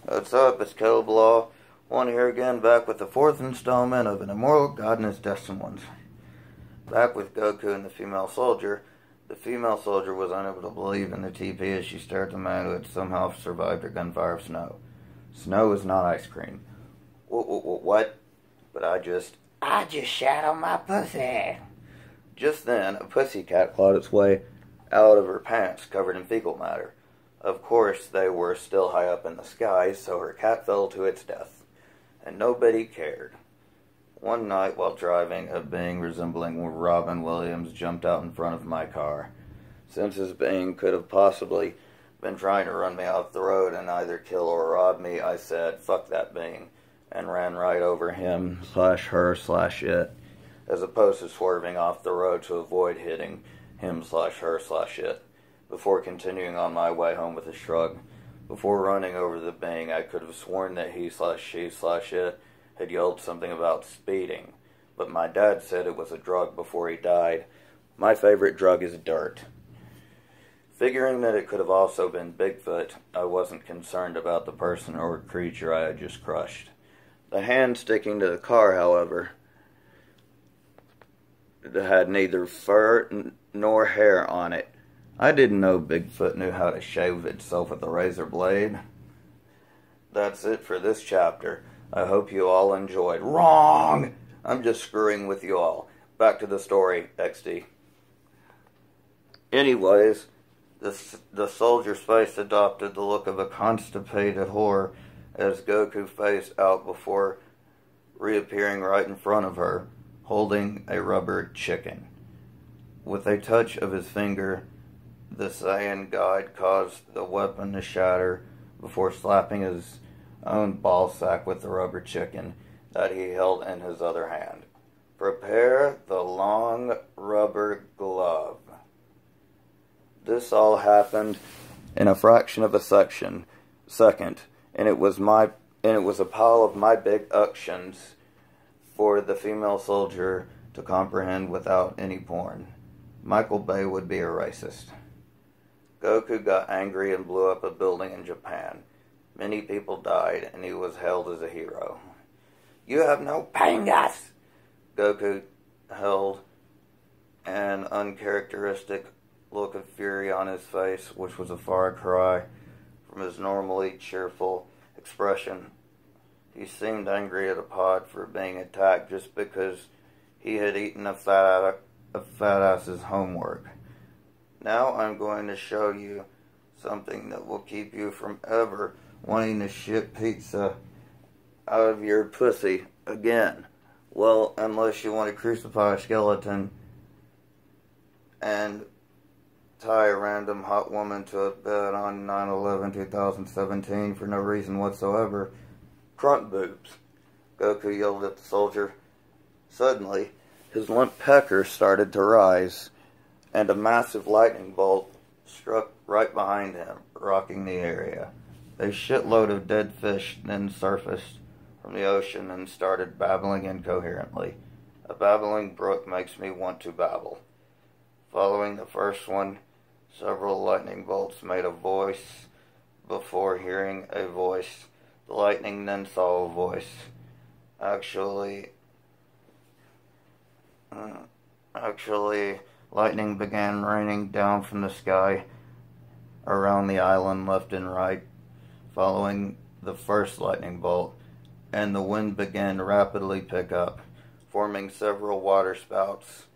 What's up? It's Caleb Law. One here again, back with the fourth installment of An Immortal God and His Destined Ones. Back with Goku and the female soldier. The female soldier was unable to believe in the TP as she stared at the man who had somehow survived her gunfire of snow. Snow is not ice cream. What? But I just shat on my pussy. Just then, a pussycat clawed its way out of her pants, covered in fecal matter. Of course, they were still high up in the sky, so her cat fell to its death. And nobody cared. One night, while driving, a being resembling Robin Williams jumped out in front of my car. Since this being could have possibly been trying to run me off the road and either kill or rob me, I said, "Fuck that being," and ran right over him/her/it, as opposed to swerving off the road to avoid hitting him/her/it. Before continuing on my way home with a shrug. Before running over the being, I could have sworn that he/she/it had yelled something about speeding, but my dad said it was a drug before he died. My favorite drug is dirt. Figuring that it could have also been Bigfoot, I wasn't concerned about the person or creature I had just crushed. The hand sticking to the car, however, had neither fur nor hair on it. I didn't know Bigfoot knew how to shave itself with a razor blade. That's it for this chapter. I hope you all enjoyed. Wrong! I'm just screwing with you all. Back to the story, XD. Anyways, the soldier's face adopted the look of a constipated whore as Goku phased out before reappearing right in front of her, holding a rubber chicken. With a touch of his finger, the Saiyan God caused the weapon to shatter before slapping his own ballsack with the rubber chicken that he held in his other hand. Prepare the long rubber glove. This all happened in a fraction of a second, and it was a pile of my big actions for the female soldier to comprehend without any porn. Michael Bay would be a racist. Goku got angry and blew up a building in Japan. Many people died, and he was hailed as a hero. "You have no pangas!" Goku held an uncharacteristic look of fury on his face, which was a far cry from his normally cheerful expression. He seemed angry at a pod for being attacked just because he had eaten a fat ass's homework. Now I'm going to show you something that will keep you from ever wanting to shit pizza out of your pussy again. Well, unless you want to crucify a skeleton and tie a random hot woman to a bed on 9/11/2017 for no reason whatsoever. Front boobs, Goku yelled at the soldier. Suddenly, his limp pecker started to rise, and a massive lightning bolt struck right behind him, rocking the area. A shitload of dead fish then surfaced from the ocean and started babbling incoherently. A babbling brook makes me want to babble. Following the first one, several lightning bolts made a voice. Before hearing a voice, the lightning then saw a voice. Actually, lightning began raining down from the sky around the island left and right, following the first lightning bolt, and the wind began to rapidly pick up, forming several water spouts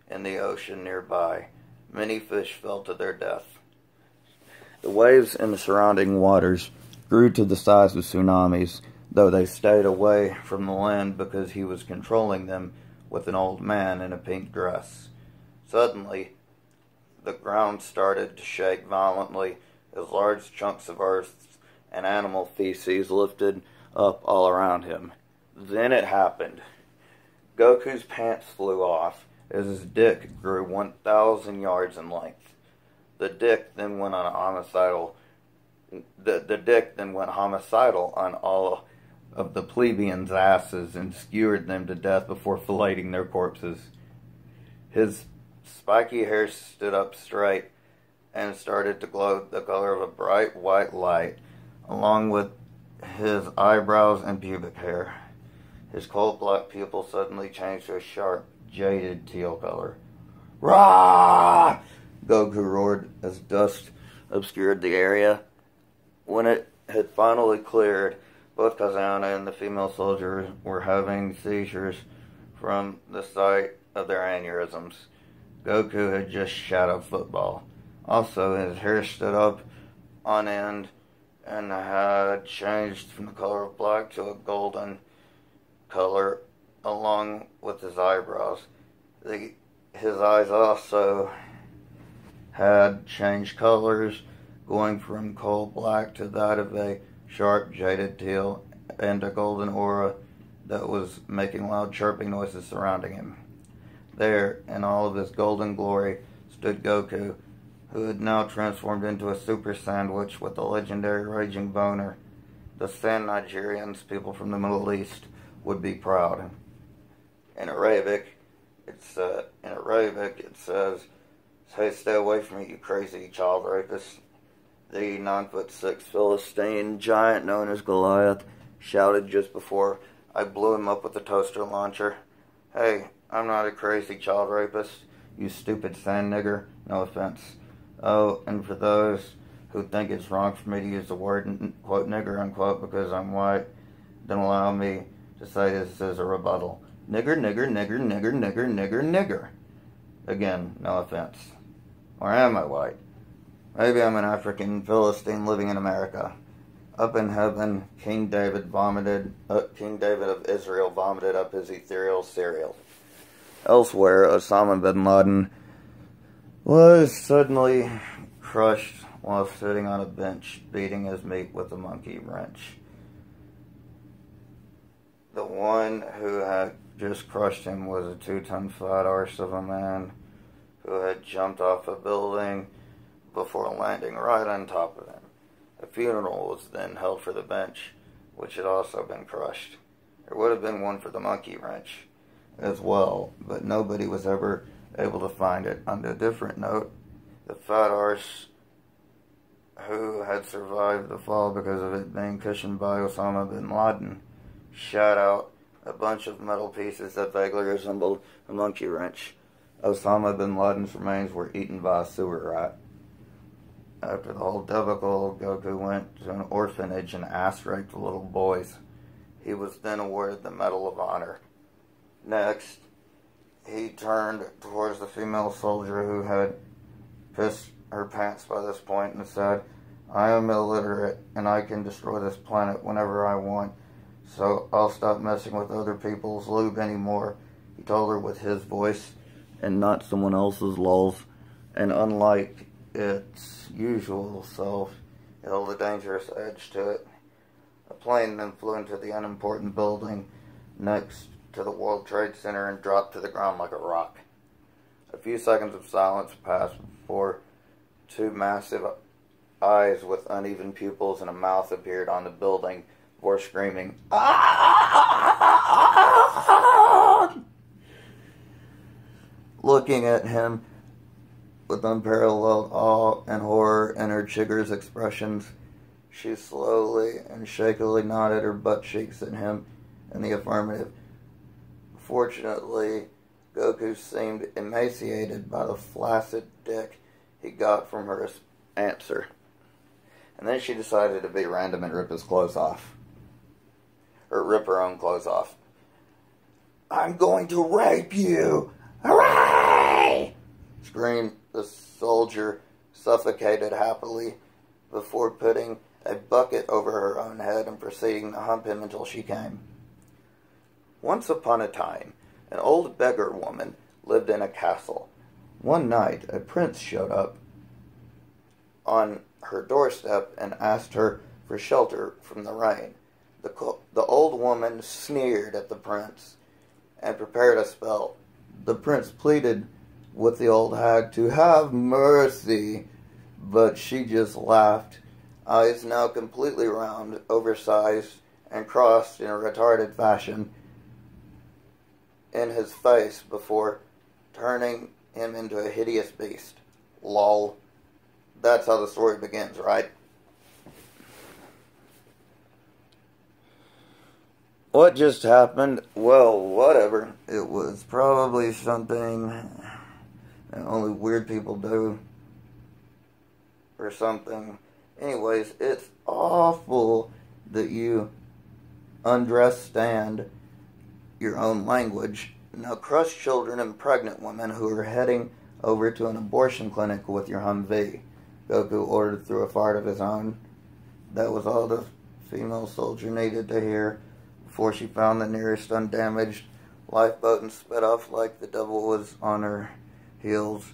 in the ocean nearby. Many fish fell to their death. The waves in the surrounding waters grew to the size of tsunamis, though they stayed away from the land because he was controlling them with an old man in a pink dress. Suddenly, the ground started to shake violently as large chunks of earth and animal feces lifted up all around him. Then it happened. Goku's pants flew off as his dick grew 1,000 yards in length. The dick then went homicidal on all of the plebeians' asses and skewered them to death before filleting their corpses. His spiky hair stood up straight and started to glow the color of a bright white light, along with his eyebrows and pubic hair. His cold black pupil suddenly changed to a sharp, jaded teal color. "Rah!" Goku roared as dust obscured the area. When it had finally cleared, both Kazayana and the female soldiers were having seizures from the sight of their aneurysms. Goku had just shot a football. Also, his hair stood up on end and had changed from the color of black to a golden color, along with his eyebrows. His eyes also had changed colors, going from coal black to that of a sharp jaded teal, and a golden aura that was making loud chirping noises surrounding him. There, in all of his golden glory, stood Goku, who had now transformed into a super sandwich with the legendary raging boner. The Sand Nigerians, people from the Middle East, would be proud. In Arabic, it says, "Hey, stay away from me, you crazy child rapist." The 9'6" Philistine giant known as Goliath shouted just before I blew him up with a toaster launcher. "Hey, I'm not a crazy child rapist, you stupid sand nigger. No offense. Oh, and for those who think it's wrong for me to use the word, quote, nigger, unquote, because I'm white, then allow me to say this as a rebuttal. Nigger, nigger, nigger, nigger, nigger, nigger, nigger. Again, no offense. Or am I white? Maybe I'm an African Philistine living in America. Up in heaven, King David of Israel vomited up his ethereal cereal. Elsewhere, Osama bin Laden was suddenly crushed while sitting on a bench, beating his meat with a monkey wrench. The one who had just crushed him was a 2-ton fat arse of a man who had jumped off a building before landing right on top of him. A funeral was then held for the bench, which had also been crushed. There would have been one for the monkey wrench as well, but nobody was ever able to find it. On a different note, the fat arse who had survived the fall because of it being cushioned by Osama bin Laden shot out a bunch of metal pieces that vaguely resembled a monkey wrench. Osama bin Laden's remains were eaten by a sewer rat. After the whole debacle, Goku went to an orphanage and ass-raped little boys. He was then awarded the Medal of Honor. Next, he turned towards the female soldier who had pissed her pants by this point and said, "I am illiterate and I can destroy this planet whenever I want, so I'll stop messing with other people's lube anymore," he told her with his voice and not someone else's lulz. And unlike its usual self, it held a dangerous edge to it. A plane then flew into the unimportant building next to the World Trade Center and dropped to the ground like a rock. A few seconds of silence passed before two massive eyes with uneven pupils and a mouth appeared on the building before screaming, "Ah!" Looking at him with unparalleled awe and horror in her Chigger's expressions, she slowly and shakily nodded her butt cheeks at him in the affirmative. Fortunately, Goku seemed emaciated by the flaccid dick he got from her answer. And then she decided to be random and rip his clothes off. Or rip her own clothes off. "I'm going to rape you! Hooray!" screamed the soldier, suffocated happily, before putting a bucket over her own head and proceeding to hump him until she came. Once upon a time, an old beggar woman lived in a castle. One night, a prince showed up on her doorstep and asked her for shelter from the rain. The old woman sneered at the prince and prepared a spell. The prince pleaded with the old hag to have mercy, but she just laughed, eyes now completely round, oversized, and crossed in a retarded fashion in his face before turning him into a hideous beast. Lol. That's how the story begins, right? What just happened? Well, whatever. It was probably something that only weird people do. Or something. Anyways, it's awful that you understand your own language. Now, crush children and pregnant women who are heading over to an abortion clinic with your Humvee. Goku ordered through a fart of his own. That was all the female soldier needed to hear before she found the nearest undamaged lifeboat and sped off like the devil was on her heels.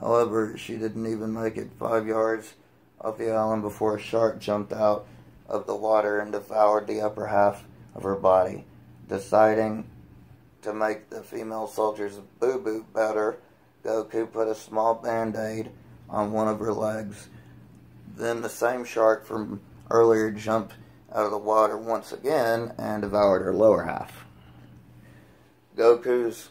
However, she didn't even make it 5 yards off the island before a shark jumped out of the water and devoured the upper half of her body. Deciding to make the female soldier's boo-boo better, Goku put a small band-aid on one of her legs. Then the same shark from earlier jumped out of the water once again and devoured her lower half. Goku's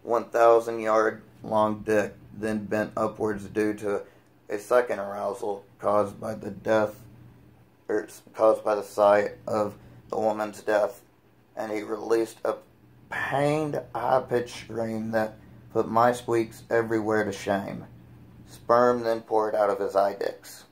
1,000-yard-long dick then bent upwards due to a second arousal caused by the sight of the woman's death, and he released a pained, high-pitched scream that put my squeaks everywhere to shame. Sperm then poured out of his eye dicks.